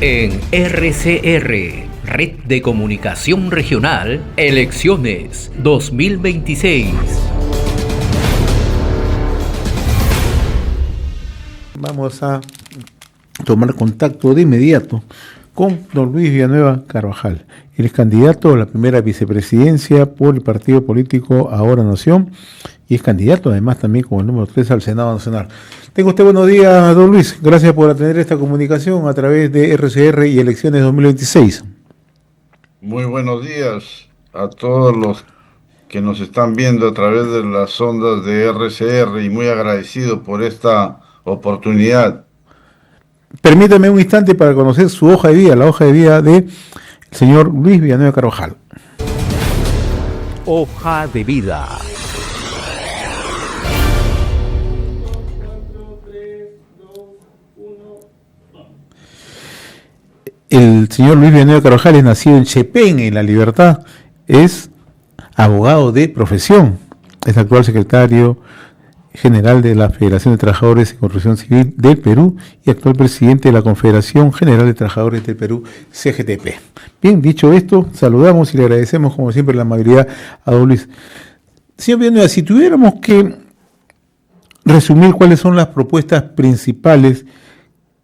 En RCR, Red de Comunicación Regional, Elecciones 2026. Vamos a tomar contacto de inmediato con don Luis Villanueva Carvajal. Él es candidato a la primera vicepresidencia por el partido político Ahora Nación y es candidato además también como el número 3 al Senado Nacional. Tengo usted buenos días, don Luis. Gracias por atender esta comunicación a través de RCR y Elecciones 2026. Muy buenos días a todos los que nos están viendo a través de las ondas de RCR y muy agradecido por esta oportunidad. Permítame un instante para conocer su hoja de vida, la hoja de vida del señor Luis Villanueva Carvajal. Hoja de vida. El señor Luis Villanueva Carvajal es nacido en Chepén, en La Libertad, es abogado de profesión, es actual secretario general de la Federación de Trabajadores en Construcción Civil del Perú y actual presidente de la Confederación General de Trabajadores del Perú, CGTP. Bien, dicho esto, saludamos y le agradecemos como siempre la amabilidad a don Luis. Señor Villanueva, si tuviéramos que resumir cuáles son las propuestas principales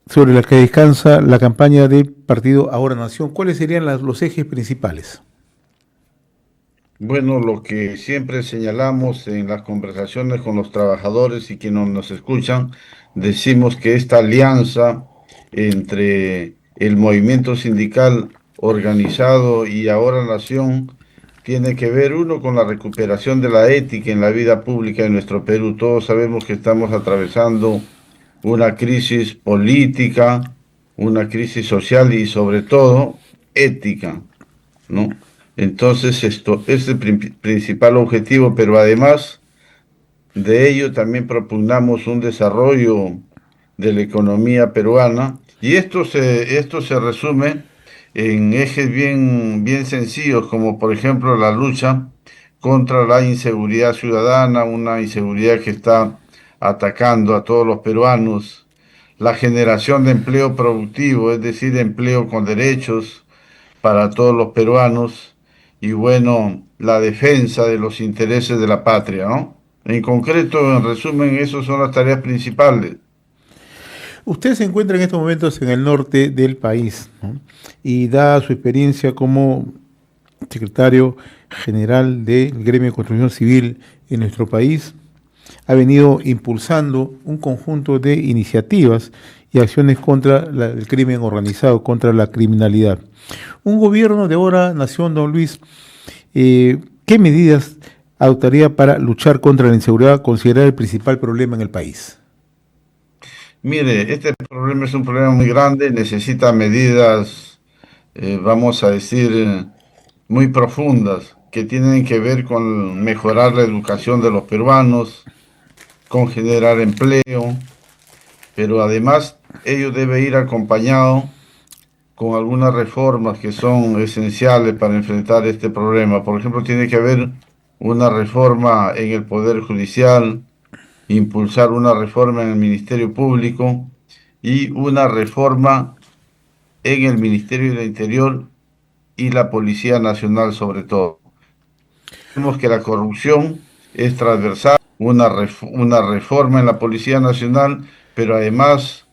sobre las que descansa la campaña del partido Ahora Nación, ¿cuáles serían los ejes principales? Bueno, lo que siempre señalamos en las conversaciones con los trabajadores y quienes nos escuchan, decimos que esta alianza entre el movimiento sindical organizado y Ahora Nación tiene que ver, uno, con la recuperación de la ética en la vida pública de nuestro Perú. Todos sabemos que estamos atravesando una crisis política, una crisis social y sobre todo ética, ¿no? Entonces esto es el principal objetivo, pero además de ello también propugnamos un desarrollo de la economía peruana y esto se resume en ejes bien sencillos, como por ejemplo la lucha contra la inseguridad ciudadana, una inseguridad que está atacando a todos los peruanos, la generación de empleo productivo, es decir, empleo con derechos para todos los peruanos, y bueno, la defensa de los intereses de la patria, ¿no? En concreto, en resumen, esas son las tareas principales. Usted se encuentra en estos momentos en el norte del país, ¿no? Y da su experiencia como secretario general del Gremio de Construcción Civil en nuestro país, ha venido impulsando un conjunto de iniciativas y acciones contra el crimen organizado, contra la criminalidad. Un gobierno de Ahora Nación, don Luis, ¿qué medidas adoptaría para luchar contra la inseguridad, considerada el principal problema en el país? Mire, este problema es un problema muy grande, necesita medidas, vamos a decir, muy profundas, que tienen que ver con mejorar la educación de los peruanos, con generar empleo, pero además ello debe ir acompañado con algunas reformas que son esenciales para enfrentar este problema. Por ejemplo, tiene que haber una reforma en el Poder Judicial, impulsar una reforma en el Ministerio Público y una reforma en el Ministerio del Interior y la Policía Nacional sobre todo. Vemos que la corrupción es transversal, una reforma en la Policía Nacional, pero además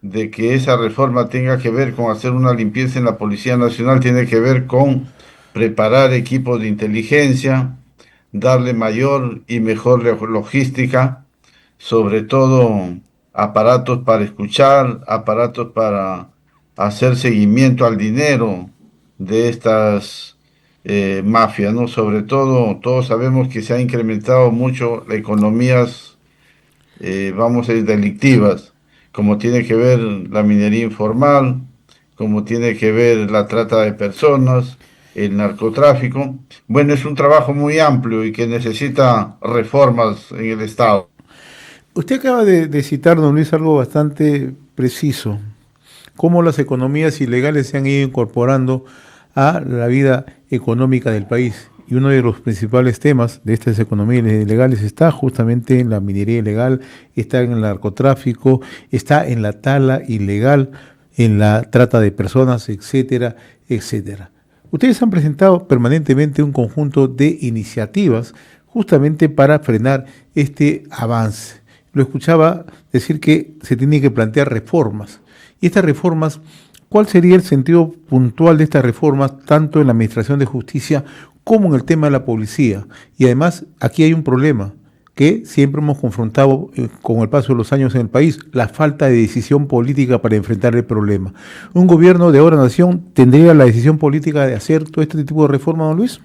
de que esa reforma tenga que ver con hacer una limpieza en la Policía Nacional, tiene que ver con preparar equipos de inteligencia, darle mayor y mejor logística, sobre todo aparatos para escuchar, aparatos para hacer seguimiento al dinero de estas mafias, ¿no? Sobre todo, todos sabemos que se ha incrementado mucho las economías, vamos a decir, delictivas, como tiene que ver la minería informal, como tiene que ver la trata de personas, el narcotráfico. Bueno, es un trabajo muy amplio y que necesita reformas en el Estado. Usted acaba de citar, don Luis, algo bastante preciso, cómo las economías ilegales se han ido incorporando a la vida económica del país. Y uno de los principales temas de estas economías ilegales está justamente en la minería ilegal, está en el narcotráfico, está en la tala ilegal, en la trata de personas, etcétera, etcétera. Ustedes han presentado permanentemente un conjunto de iniciativas justamente para frenar este avance. Lo escuchaba decir que se tienen que plantear reformas. Y estas reformas, ¿cuál sería el sentido puntual de estas reformas, tanto en la Administración de Justicia como en el tema de la policía? Y además, aquí hay un problema que siempre hemos confrontado con el paso de los años en el país, la falta de decisión política para enfrentar el problema. ¿Un gobierno de ahora nación tendría la decisión política de hacer todo este tipo de reforma, don Luis?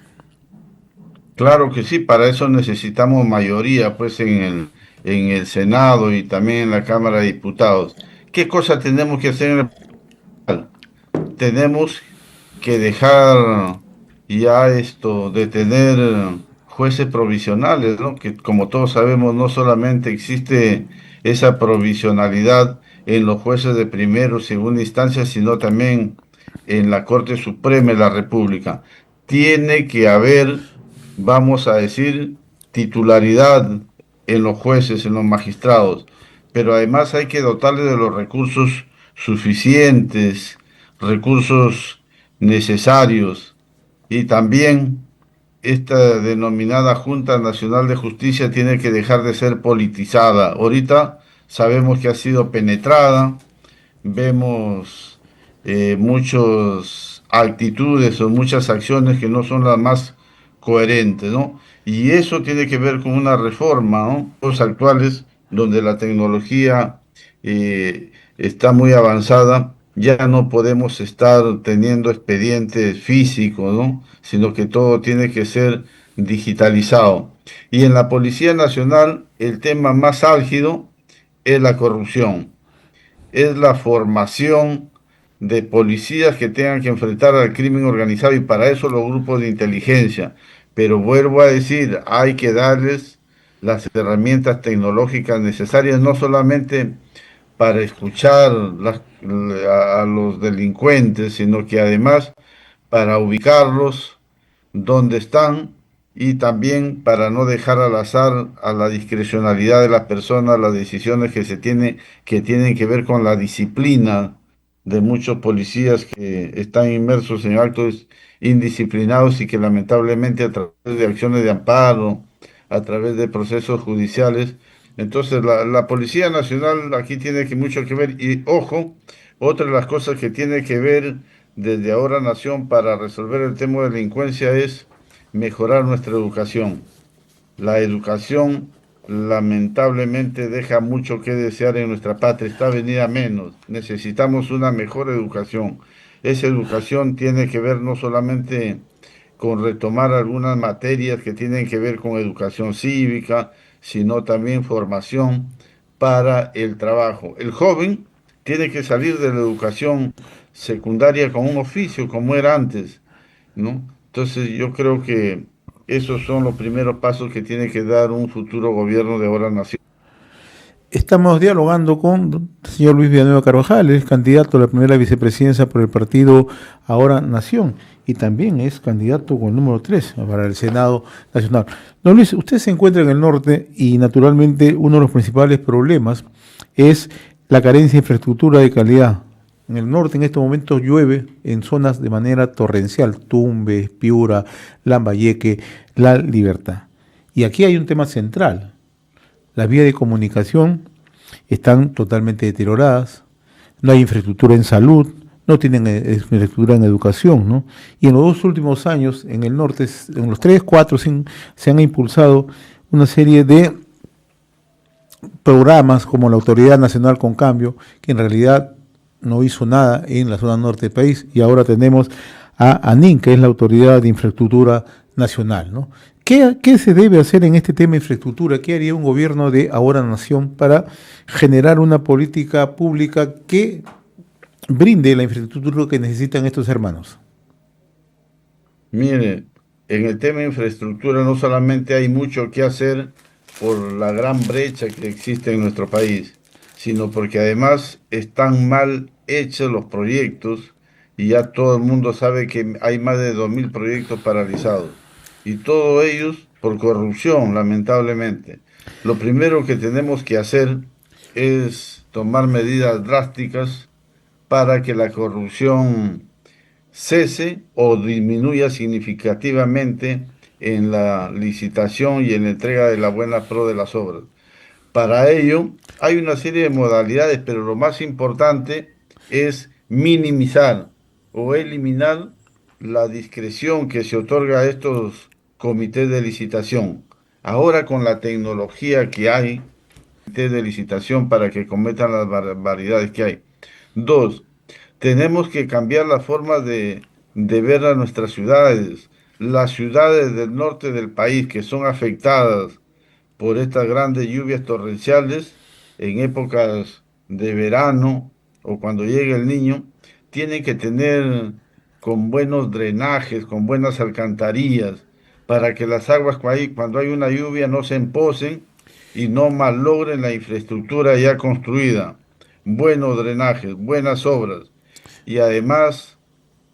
Claro que sí, para eso necesitamos mayoría, pues en el Senado y también en la Cámara de Diputados. ¿Qué cosa tenemos que hacer en el Parlamento? Tenemos que dejar ya esto de tener jueces provisionales, ¿no? Que como todos sabemos, no solamente existe esa provisionalidad en los jueces de primera o segunda instancia, sino también en la Corte Suprema de la República. Tiene que haber, vamos a decir, titularidad en los jueces, en los magistrados, pero además hay que dotarle de los recursos suficientes, recursos necesarios, y también esta denominada Junta Nacional de Justicia tiene que dejar de ser politizada. Ahorita sabemos que ha sido penetrada, vemos muchas actitudes o muchas acciones que no son las más coherentes, ¿no? Y eso tiene que ver con una reforma, ¿no? Los actuales, donde la tecnología está muy avanzada, ya no podemos estar teniendo expedientes físicos, ¿no? Sino que todo tiene que ser digitalizado. Y en la Policía Nacional, el tema más álgido es la corrupción, es la formación de policías que tengan que enfrentar al crimen organizado y para eso los grupos de inteligencia. Pero vuelvo a decir, hay que darles las herramientas tecnológicas necesarias, no solamente para escuchar a los delincuentes, sino que además para ubicarlos donde están y también para no dejar al azar, a la discrecionalidad de las personas, las decisiones que tienen que ver con la disciplina de muchos policías que están inmersos en actos indisciplinados y que lamentablemente a través de acciones de amparo, a través de procesos judiciales, entonces la Policía Nacional aquí tiene que mucho que ver y ojo, otra de las cosas que tiene que ver desde ahora Nación para resolver el tema de delincuencia es mejorar nuestra educación. La educación lamentablemente deja mucho que desear en nuestra patria, está venida a menos. Necesitamos una mejor educación. Esa educación tiene que ver no solamente con retomar algunas materias que tienen que ver con educación cívica, sino también formación para el trabajo. El joven tiene que salir de la educación secundaria con un oficio como era antes, ¿no? Entonces yo creo que esos son los primeros pasos que tiene que dar un futuro gobierno de ahora nación. Estamos dialogando con el señor Luis Villanueva Carvajal, es candidato a la primera vicepresidencia por el partido Ahora Nación y también es candidato con el número 3 para el Senado Nacional. Don Luis, usted se encuentra en el norte y naturalmente uno de los principales problemas es la carencia de infraestructura de calidad. En el norte en estos momentos llueve en zonas de manera torrencial, Tumbes, Piura, Lambayeque, La Libertad. Y aquí hay un tema central. Las vías de comunicación están totalmente deterioradas, no hay infraestructura en salud, no tienen infraestructura en educación, ¿no? Y en los 2 últimos años, en el norte, en los 3, 4, se han impulsado una serie de programas como la Autoridad Nacional con Cambio, que en realidad no hizo nada en la zona norte del país, y ahora tenemos a ANIN, que es la Autoridad de Infraestructura Nacional, ¿no? ¿Qué se debe hacer en este tema de infraestructura? ¿Qué haría un gobierno de ahora nación para generar una política pública que brinde la infraestructura que necesitan estos hermanos? Mire, en el tema de infraestructura no solamente hay mucho que hacer por la gran brecha que existe en nuestro país, sino porque además están mal hechos los proyectos y ya todo el mundo sabe que hay más de 2.000 proyectos paralizados y todos ellos por corrupción, lamentablemente. Lo primero que tenemos que hacer es tomar medidas drásticas para que la corrupción cese o disminuya significativamente en la licitación y en la entrega de la buena pro de las obras. Para ello, hay una serie de modalidades, pero lo más importante es minimizar o eliminar la discreción que se otorga a estos comités de licitación. Ahora con la tecnología que hay, comités de licitación para que cometan las barbaridades que hay. Dos, tenemos que cambiar la forma de ver a nuestras ciudades. Las ciudades del norte del país que son afectadas por estas grandes lluvias torrenciales en épocas de verano o cuando llegue el niño, tienen que tener con buenos drenajes, con buenas alcantarillas, para que las aguas cuando hay una lluvia no se emposen y no malogren la infraestructura ya construida. Buenos drenajes, buenas obras y además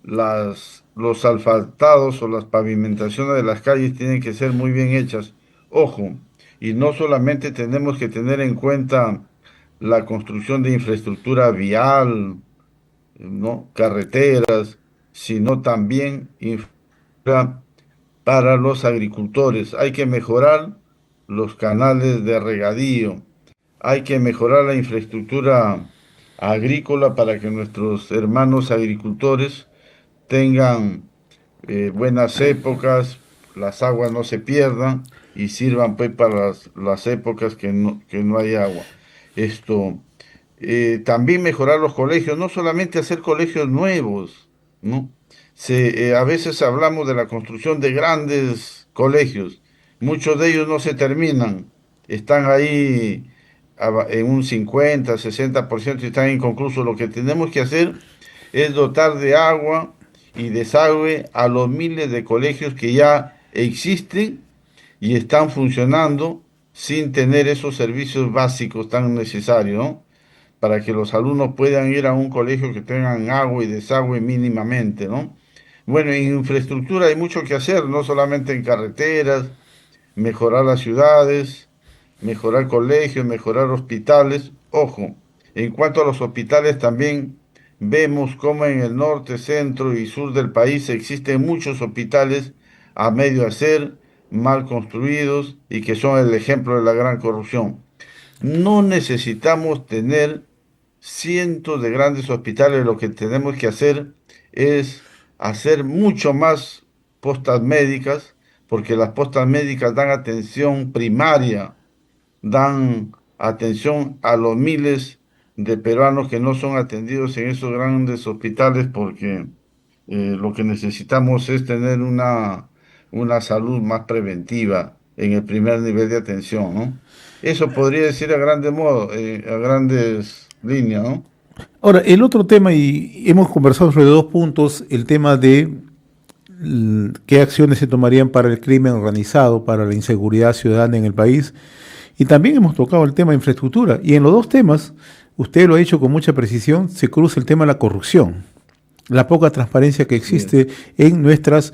los asfaltados o las pavimentaciones de las calles tienen que ser muy bien hechas. Ojo, y no solamente tenemos que tener en cuenta la construcción de infraestructura vial, ¿no? Carreteras, sino también infra para los agricultores. Hay que mejorar los canales de regadío, hay que mejorar la infraestructura agrícola para que nuestros hermanos agricultores tengan buenas épocas, las aguas no se pierdan y sirvan pues para las épocas que no hay agua. Esto, también mejorar los colegios, no solamente hacer colegios nuevos, ¿no? A veces hablamos de la construcción de grandes colegios, muchos de ellos no se terminan, están ahí en un 50, 60% y están inconclusos. Lo que tenemos que hacer es dotar de agua y desagüe a los miles de colegios que ya existen y están funcionando sin tener esos servicios básicos tan necesarios, ¿no? Para que los alumnos puedan ir a un colegio que tengan agua y desagüe mínimamente, ¿no? Bueno, en infraestructura hay mucho que hacer, no solamente en carreteras, mejorar las ciudades, mejorar colegios, mejorar hospitales. Ojo, en cuanto a los hospitales también vemos cómo en el norte, centro y sur del país existen muchos hospitales a medio hacer, mal construidos y que son el ejemplo de la gran corrupción. No necesitamos tener cientos de grandes hospitales, lo que tenemos que hacer es hacer mucho más postas médicas, porque las postas médicas dan atención primaria, dan atención a los miles de peruanos que no son atendidos en esos grandes hospitales, porque lo que necesitamos es tener una salud más preventiva en el primer nivel de atención, ¿no? Eso podría decir a grandes modos, a grandes líneas, ¿no? Ahora, el otro tema, y hemos conversado sobre dos puntos, el tema de qué acciones se tomarían para el crimen organizado, para la inseguridad ciudadana en el país, y también hemos tocado el tema de infraestructura, y en los dos temas, usted lo ha dicho con mucha precisión, se cruza el tema de la corrupción, la poca transparencia que existe en nuestras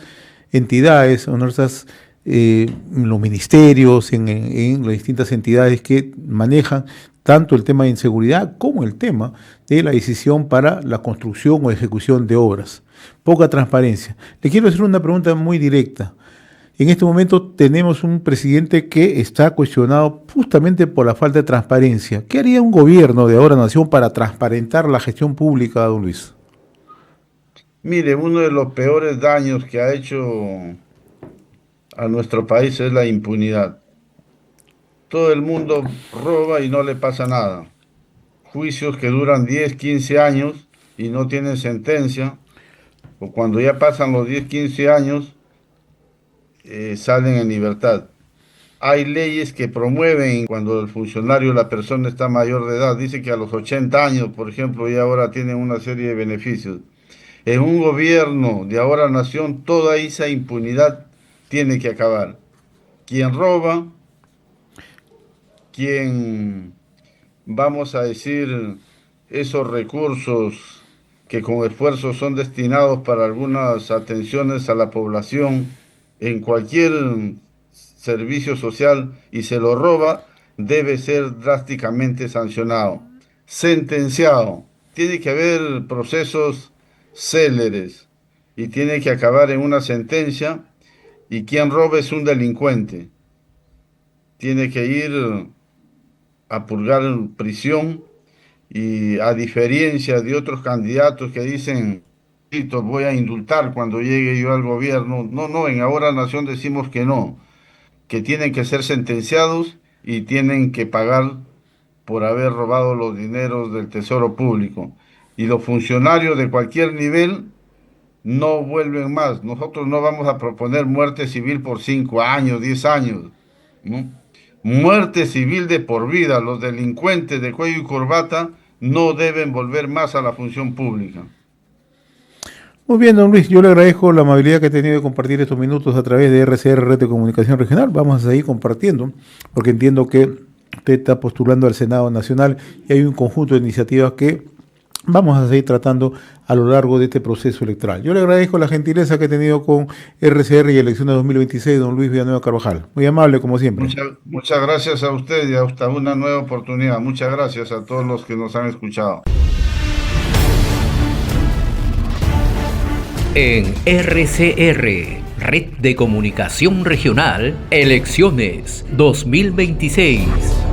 entidades, o nuestras los ministerios, en las distintas entidades que manejan tanto el tema de inseguridad como el tema de la decisión para la construcción o ejecución de obras. Poca transparencia. Le quiero hacer una pregunta muy directa. En este momento tenemos un presidente que está cuestionado justamente por la falta de transparencia. ¿Qué haría un gobierno de ahora nación para transparentar la gestión pública, don Luis? Mire, uno de los peores daños que ha hecho a nuestro país es la impunidad. Todo el mundo roba y no le pasa nada. Juicios que duran 10, 15 años y no tienen sentencia, o cuando ya pasan los 10, 15 años, salen en libertad. Hay leyes que promueven cuando el funcionario, la persona está mayor de edad, dice que a los 80 años, por ejemplo, y ahora tienen una serie de beneficios. En un gobierno de ahora nación, toda esa impunidad tiene que acabar. Quien roba, quien, vamos a decir, esos recursos que con esfuerzo son destinados para algunas atenciones a la población en cualquier servicio social y se lo roba, debe ser drásticamente sancionado, sentenciado tiene que haber procesos céleres y tiene que acabar en una sentencia y quien robe es un delincuente. Tiene que ir a purgar en prisión y a diferencia de otros candidatos que dicen, voy a indultar cuando llegue yo al gobierno. No, no, en Ahora Nación decimos que no, que tienen que ser sentenciados y tienen que pagar por haber robado los dineros del Tesoro Público. Y los funcionarios de cualquier nivel no vuelven más. Nosotros no vamos a proponer muerte civil por 5 años, 10 años, ¿no? Muerte civil de por vida. Los delincuentes de cuello y corbata no deben volver más a la función pública. Muy bien, don Luis, yo le agradezco la amabilidad que ha tenido de compartir estos minutos a través de RCR, Red de Comunicación Regional. Vamos a seguir compartiendo, porque entiendo que usted está postulando al Senado Nacional y hay un conjunto de iniciativas que vamos a seguir tratando a lo largo de este proceso electoral. Yo le agradezco la gentileza que ha tenido con RCR y elecciones 2026, don Luis Villanueva Carvajal. Muy amable, como siempre. Muchas gracias a usted y hasta una nueva oportunidad. Muchas gracias a todos los que nos han escuchado. En RCR, Red de Comunicación Regional, Elecciones 2026.